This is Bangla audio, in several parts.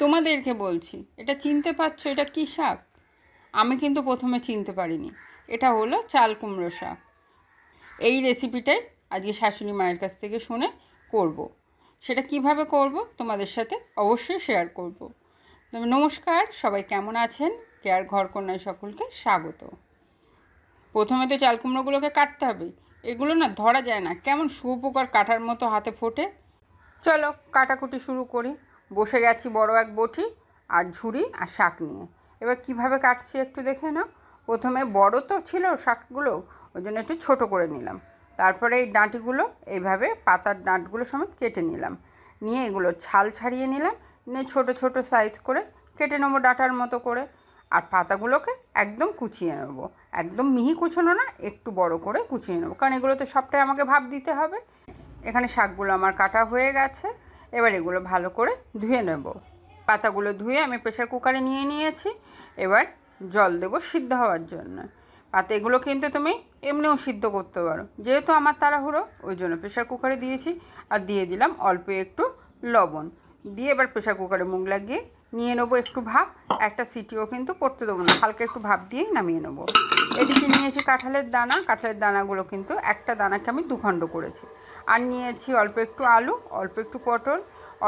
তোমাদেরকে বলছি, এটা চিনতে পারছো এটা কী শাক? আমি কিন্তু প্রথমে চিনতে পারিনি। এটা হলো চাল কুমড়ো শাক। এই রেসিপিটাই আজকে শাশুড়ি মায়ের কাছ থেকে শুনে করব। সেটা কিভাবে করব তোমাদের সাথে অবশ্যই শেয়ার করব। নমস্কার, সবাই কেমন আছেন? কেয়ার ঘরকন্যায় সকলকে স্বাগত। প্রথমে তো চাল কুমড়োগুলোকে কাটতে হবে। এগুলো না ধরা যায় না, কেমন শুঁয়োপোকার কাটার মতো হাতে ফোটে। চলো কাটাকুটি শুরু করি। বসে গেছি বড় এক বটি আর ঝুড়ি আর শাক নিয়ে। এবার কিভাবে কাটছি একটু দেখে নাও। প্রথমে বড় তো ছিল শাকগুলো, ওই জন্য একটু ছোটো করে নিলাম। তারপরে এই ডাঁটিগুলো এইভাবে পাতার ডাঁটগুলো সমেত কেটে নিলাম। নিয়ে এগুলো ছাল ছাড়িয়ে নিলাম, নিয়ে ছোটো ছোটো সাইজ করে কেটে নেবো ডাঁটার মতো করে। আর পাতাগুলোকে একদম কুচিয়ে নেবো, একদম মিহি কুচোনো না, একটু বড় করে কুচিয়ে নেবো, কারণ এগুলো তো সবটাই আমাকে ভাপ দিতে হবে। এখানে শাকগুলো আমার কাটা হয়ে গেছে। এবার এগুলো ভালো করে ধুয়ে নেব। পাতাগুলো ধুয়ে আমি প্রেশার কুকারে নিয়ে নিয়েছি। এবার জল দেব সিদ্ধ হওয়ার জন্য। পাতা এগুলো কিন্তু তুমি এমনিও সিদ্ধ করতে পারো, যেহেতু আমার তাড়াহুড়ো ওই জন্য প্রেশার কুকারে দিয়েছি। আর দিয়ে দিলাম অল্প একটু লবণ দিয়ে এবার প্রেশার কুকারে মুখ লাগিয়ে নিয়ে নেবো একটু ভাপ। একটা সিটিও কিন্তু পড়তে দেবো না, হালকা একটু ভাপ দিয়েই নামিয়ে নেবো। এদিকে নিয়েছি কাঁঠালের দানা। কাঁঠালের দানাগুলো কিন্তু একটা দানাকে আমি দুখণ্ড করেছি। আর নিয়েছি অল্প একটু আলু, অল্প একটু পটল,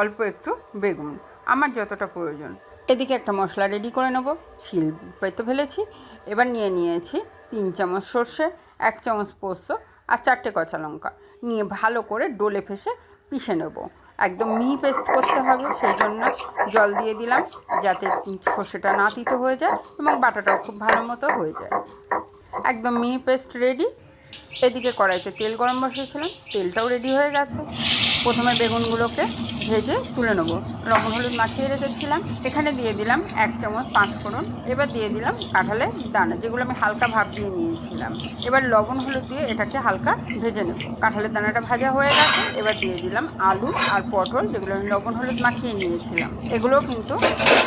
অল্প একটু বেগুন, আমার যতটা প্রয়োজন। এদিকে একটা মশলা রেডি করে নেব। শিল পেতে ফেলেছি। এবার নিয়েছি 3 চামচ সর্ষে, 1 চামচ পোস্ত আর 4টে কাঁচা লঙ্কা নিয়ে ভালো করে ডলে ফেসে পিষে নেব। একদম মিহি পেস্ট করতে হবে, সেই জন্য জল দিয়ে দিলাম যাতে সর্ষেটা না তিতো হয়ে যায় এবং বাটাটাও খুব ভালো মতো হয়ে যায়। একদম মিহি পেস্ট রেডি। এদিকে কড়াইতে তেল গরম বসিয়েছিলাম, তেলটাও রেডি হয়ে গেছে। প্রথমে বেগুনগুলোকে ভেজে তুলে নেবো। লবণ হলুদ মাখিয়ে রেখেছিলাম। এখানে দিয়ে দিলাম 1 চামচ 5 ফোড়ন। এবার দিয়ে দিলাম কাঁঠালের দানা, যেগুলো আমি হালকা ভাপ দিয়ে নিয়েছিলাম। এবার লবণ হলুদ দিয়ে এটাকে হালকা ভেজে নেব। কাঁঠালের দানাটা ভাজা হয়ে গেছে। এবার দিয়ে দিলাম আলু আর পটল, যেগুলো আমি লবণ হলুদ মাখিয়ে নিয়েছিলাম। এগুলোও কিন্তু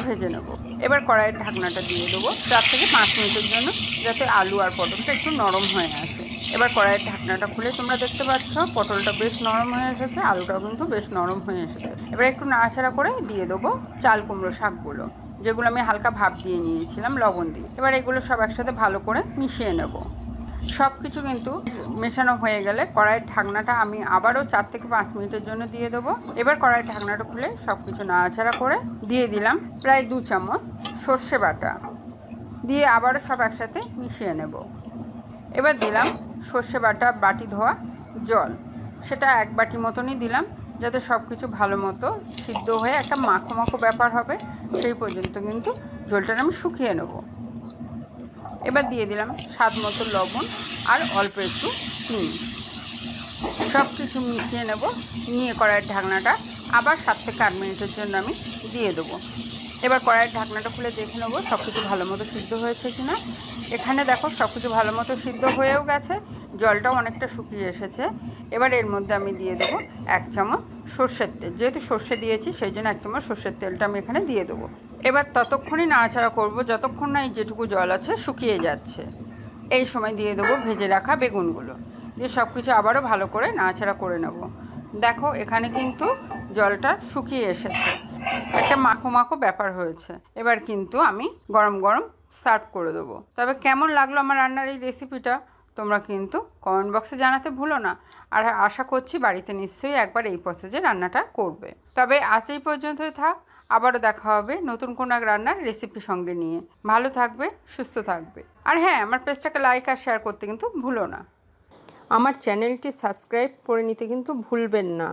ভেজে নেব। এবার কড়াইয়ের ঢাকনাটা দিয়ে দেবো 4 থেকে 5 মিনিটের জন্য, যাতে আলু আর পটলটা একটু নরম হয়ে আসে। এবার কড়াইয়ের ঢাকনাটা খুলে তোমরা দেখতে পাচ্ছ পটলটা বেশ নরম হয়ে এসেছে, আলুটাও কিন্তু বেশ নরম হয়ে এসেছে। এবার একটু নাড়াচাড়া করে দিয়ে দেবো চাল কুমড়ো শাকগুলো, যেগুলো আমি হালকা ভাপ দিয়ে নিয়েছিলাম লবণ দিয়ে। এবার এগুলো সব একসাথে ভালো করে মিশিয়ে নেব। সব কিছু কিন্তু মেশানো হয়ে গেলে কড়াইয়ের ঢাকনাটা আমি আবারও 4 থেকে 5 মিনিটের জন্য দিয়ে দেবো। এবার কড়াইয়ের ঢাকনাটা খুলে সব কিছু নাড়াচাড়া করে দিয়ে দিলাম প্রায় 2 চামচ সর্ষে বাটা, দিয়ে আবারও সব একসাথে মিশিয়ে নেব। এবার দিলাম সর্ষে বাটা বাটি ধোয়া জল, সেটা 1 বাটি মতনই দিলাম, যাতে সব কিছু ভালো মতো সিদ্ধ হয়ে একটা মাখো মাখো ব্যাপার হবে, সেই পর্যন্ত কিন্তু ঝোলটা আমি শুকিয়ে নেব। এবার দিয়ে দিলাম স্বাদ মতো লবণ আর অল্প একটু চিনি। সব কিছু মিশিয়ে নেব। নিয়ে কড়াইয়ের ঢাকনাটা আবার 7 থেকে 8 মিনিটের জন্য আমি দিয়ে দেবো। এবার কড়াইয়ের ঢাকনাটা খুলে দেখে নেবো সব কিছু ভালো মতো সিদ্ধ হয়েছে কি না। এখানে দেখো সব কিছু ভালো মতো সিদ্ধ হয়েও গেছে, জলটাও অনেকটা শুকিয়ে এসেছে। এবার এর মধ্যে আমি দিয়ে দেবো 1 চামচ সর্ষের তেল, যেহেতু সর্ষে দিয়েছি সেই জন্য 1 চামচ সর্ষের তেলটা আমি এখানে দিয়ে দেবো। এবার ততক্ষণই নাড়াচাড়া করব যতক্ষণ না এই যেটুকু জল আছে শুকিয়ে যাচ্ছে। এই সময় দিয়ে দেবো ভেজে রাখা বেগুনগুলো, দিয়ে সব কিছু আবারও ভালো করে নাড়াচাড়া করে নেব। দেখো এখানে কিন্তু জলটা শুকিয়ে এসেছে, একটা মাখো মাখো ব্যাপার হয়েছে। এবার কিন্তু আমি গরম গরম সার্ভ করে দেবো। তবে কেমন লাগলো আমার রান্নার এই রেসিপিটা তোমরা কিন্তু কমেন্ট বক্সে জানাতে ভুলো না। আর আশা করছি বাড়িতে নিশ্চয়ই একবার এই প্রসেসে রান্নাটা করবে। তবে আজ এই পর্যন্তই থাক, আবারও দেখা হবে নতুন কোনো এক রান্নার রেসিপি সঙ্গে নিয়ে। ভালো থাকবে, সুস্থ থাকবে। আর হ্যাঁ, আমার পেজটাকে লাইক আর শেয়ার করতে কিন্তু ভুলো না। আমার চ্যানেলটি সাবস্ক্রাইব করে নিতে কিন্তু ভুলবেন না।